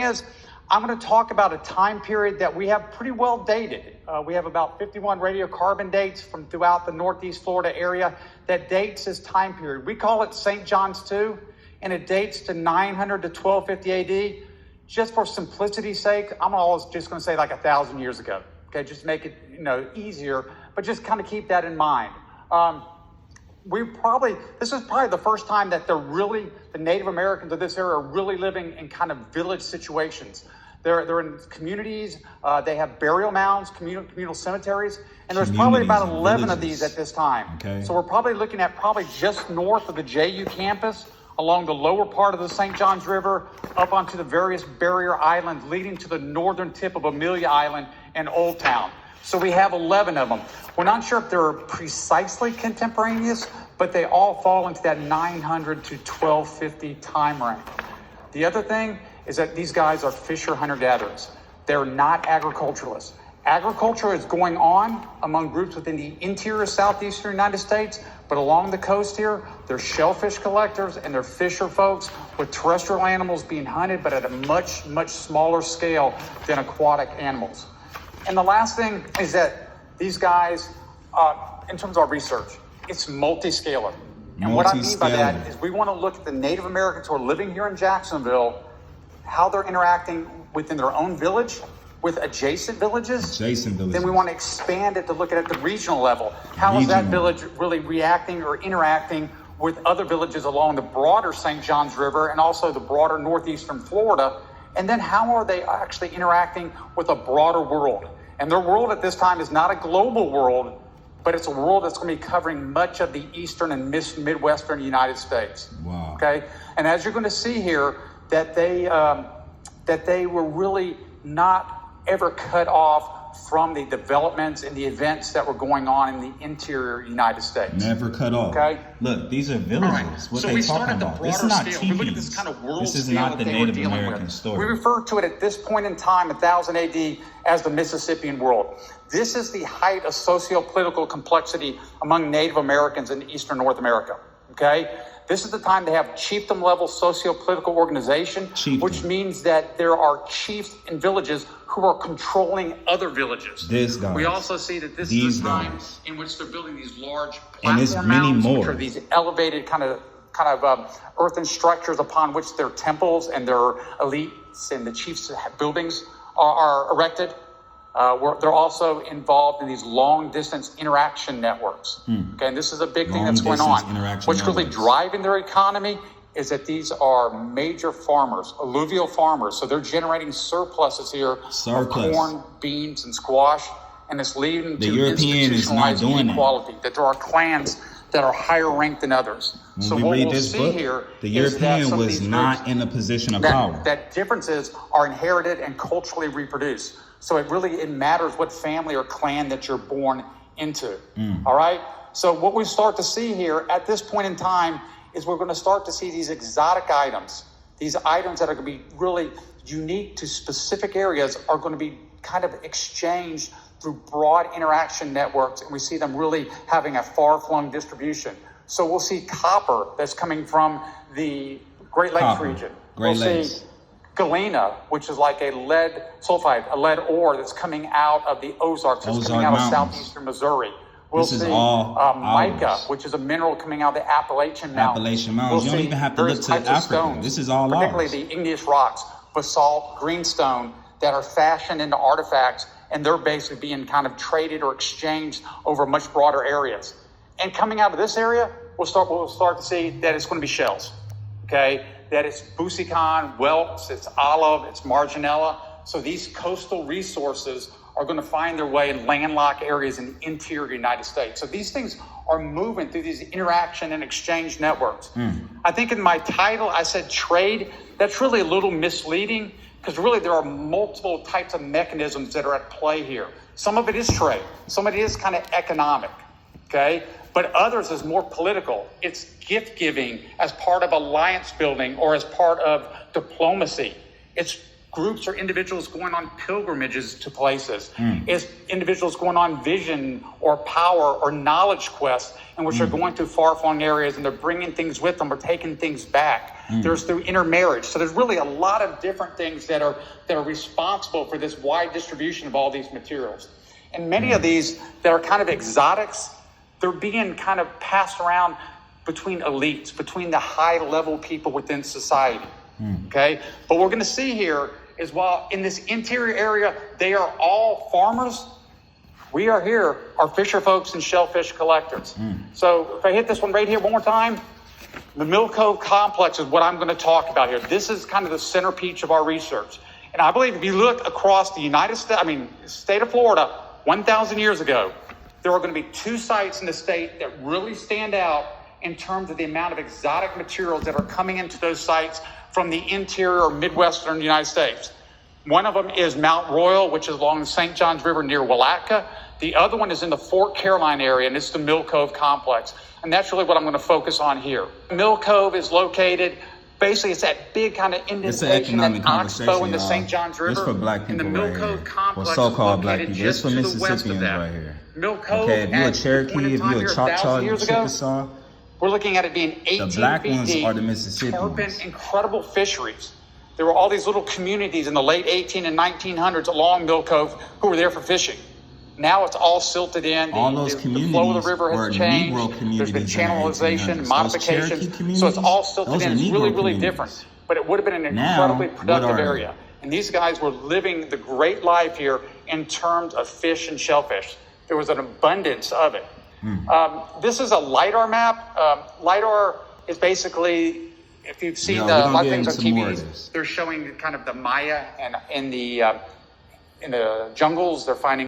is, I'm going to talk about a time period that we have pretty well dated. We have about 51 radiocarbon dates from throughout the Northeast Florida area that dates this time period. We call it St. John's 2, and it dates to 900 to 1250 AD. Just for simplicity's sake, I'm always just going to say like 1,000 years ago. Okay, just make it easier, but just kind of keep that in mind. This is probably the first time that the Native Americans of this area are really living in kind of village situations. They're in communities, they have burial mounds, communal cemeteries, and there's probably about 11 of these at this time. Okay. So we're probably looking at just north of the JU campus, along the lower part of the St. Johns River, up onto the various barrier islands leading to the northern tip of Amelia Island and Old Town. So we have 11 of them. We're not sure if they're precisely contemporaneous, but they all fall into that 900 to 1250 time range. The other thing is that these guys are fisher hunter-gatherers. They're not agriculturalists. Agriculture is going on among groups within the interior southeastern United States, but along the coast here, they're shellfish collectors and they're fisher folks with terrestrial animals being hunted, but at a much, much smaller scale than aquatic animals. And the last thing is that these guys, in terms of our research, it's multi-scalar. And what I mean by that is we want to look at the Native Americans who are living here in Jacksonville, how they're interacting within their own village, with adjacent villages. Then we want to expand it to look at the regional level. How is that village really reacting or interacting with other villages along the broader St. Johns River and also the broader northeastern Florida? And then how are they actually interacting with a broader world? And their world at this time is not a global world, but it's a world that's going to be covering much of the eastern and midwestern United States. Wow. Okay, and as you're going to see here, that they were really not ever cut off from the developments and the events that were going on in the interior United States. Never cut off. Okay. Look, these are villages. Right. What so they we talking start at the about? broader This is not scale. teepees. We look at this kind of world This is scale not the that they were Native dealing American with. story. We refer to it at this point in time, 1000 AD, as the Mississippian world. This is the height of socio-political complexity among Native Americans in eastern North America. Okay. This is the time they have chiefdom-level socio-political organization, which means that there are chiefs in villages who are controlling other villages. We also see that this is the time in which they're building these large platform mounds, which are these elevated kind of earthen structures upon which their temples and their elites and the chiefs' buildings are erected. They're also involved in these long-distance interaction networks. Okay, and this is a big thing that's going on. What's really driving their economy is that these are major farmers, alluvial farmers. So they're generating surpluses here of corn, beans, and squash, and it's leading to institutionalized inequality, that there are clans that are higher ranked than others. When we read this book, the European was not in a position of power. That differences are inherited and culturally reproduced. So it matters what family or clan that you're born into. All right? So what we start to see here at this point in time is we're going to start to see these exotic items. These items that are going to be really unique to specific areas are going to be kind of exchanged through broad interaction networks, and we see them really having a far-flung distribution. So we'll see copper that's coming from the Great Lakes region. We'll see galena, which is like a lead sulfide, a lead ore that's coming out of the Ozarks, that's coming out of southeastern Missouri. We'll see mica, which is a mineral coming out of the Appalachian Mountains. You don't even have to look to Africa. This is all particularly the igneous rocks, basalt, greenstone, that are fashioned into artifacts, and they're basically being kind of traded or exchanged over much broader areas. And coming out of this area, we'll start to see that it's going to be shells. Okay, that it's Busicon, whelks, it's olive, it's marginella. So these coastal resources are going to find their way in landlocked areas in the interior United States. So these things are moving through these interaction and exchange networks. I think in my title, I said trade. That's really a little misleading because really there are multiple types of mechanisms that are at play here. Some of it is trade. Some of it is kind of economic, okay? But others is more political. It's gift giving as part of alliance building or as part of diplomacy. It's groups or individuals going on pilgrimages to places. It's individuals going on vision or power or knowledge quests in which they're going to far-flung areas and they're bringing things with them or taking things back. There's through intermarriage. So there's really a lot of different things that are responsible for this wide distribution of all these materials. And many of these that are kind of exotics, they're being kind of passed around between elites, between the high-level people within society. Okay? But what we're going to see here is while in this interior area, they are all farmers, we are here, are fisher folks and shellfish collectors. So if I hit this one right here one more time, the Mill Cove complex is what I'm going to talk about here. This is kind of the centerpiece of our research. And I believe if you look across the state of Florida, 1,000 years ago, there are going to be two sites in the state that really stand out in terms of the amount of exotic materials that are coming into those sites from the interior or Midwestern United States. One of them is Mount Royal, which is along the St. Johns River near Willatka. The other one is in the Fort Caroline area, and it's the Mill Cove complex. And that's really what I'm going to focus on here. Mill Cove is located, basically it's that big kind of indentation, that oxbow in the St. Johns River. It's for black people and the Mill right Cove here. complex Or so-called black located people. It's just for to the west of Mississippians that. right here. Mill Cove, Okay, if you're a at Cherokee, point in if time you're here, a 1,000 Choctaw, years ago, Chickasaw, we're looking at it being 18 the black feet ones deep, are the Mississippians. turpin, incredible fisheries. There were all these little communities in the late 18 and 1900s along Mill Cove who were there for fishing. Now it's all silted in. All those the flow of the river were has changed. Negro communities. There's been in the channelization, 1800s. modification. So it's all silted in. It's really, really different. But it would have been an incredibly productive area. And these guys were living the great life here in terms of fish and shellfish. There was an abundance of it. This is a LiDAR map. LiDAR is basically, if you've seen a lot of things on TV, they're showing kind of the Maya and in the jungles, they're finding